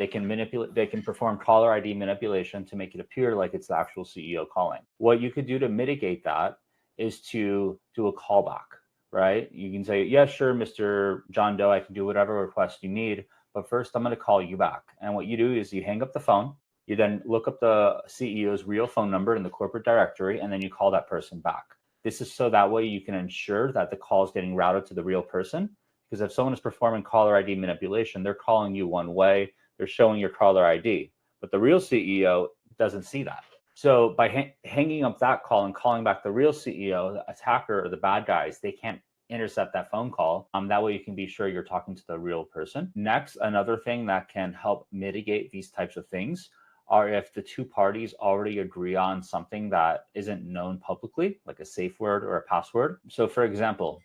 They can manipulate, they can perform caller ID manipulation to make it appear like it's the actual CEO calling. What you could do to mitigate that is to do a callback, right? You can say, yeah, sure, Mr. John Doe, I can do whatever request you need, but first I'm going to call you back. And what you do is you hang up the phone, you then look up the CEO's real phone number in the corporate directory, and then you call that person back. This is so that way you can ensure that the call is getting routed to the real person, because if someone is performing caller ID manipulation, they're calling you one way, they're showing your caller ID, but the real CEO doesn't see that. So by hanging up that call and calling back the real CEO, the attacker or the bad guys, they can't intercept that phone call. That way you can be sure you're talking to the real person. Next, another thing that can help mitigate these types of things are if the two parties already agree on something that isn't known publicly, like a safe word or a password. So for example,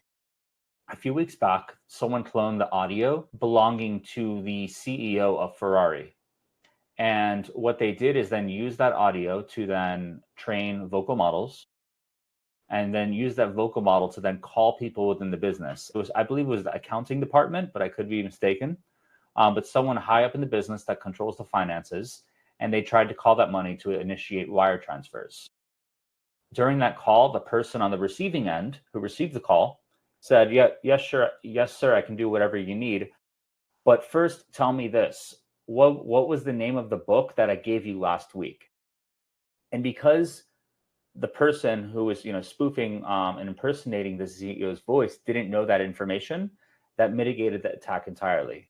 a few weeks back, someone cloned the audio belonging to the CEO of Ferrari. And what they did is then use that audio to then train vocal models, and then use that vocal model to then call people within the business. It was, I believe it was the accounting department, but I could be mistaken. But someone high up in the business that controls the finances, and they tried to call that money to initiate wire transfers. During that call, the person on the receiving end who received the call said, yeah, yes, sure. Yes, sir, I can do whatever you need. But first, tell me this. What was the name of the book that I gave you last week? And because the person who was, spoofing and impersonating the CEO's voice didn't know that information, that mitigated the attack entirely.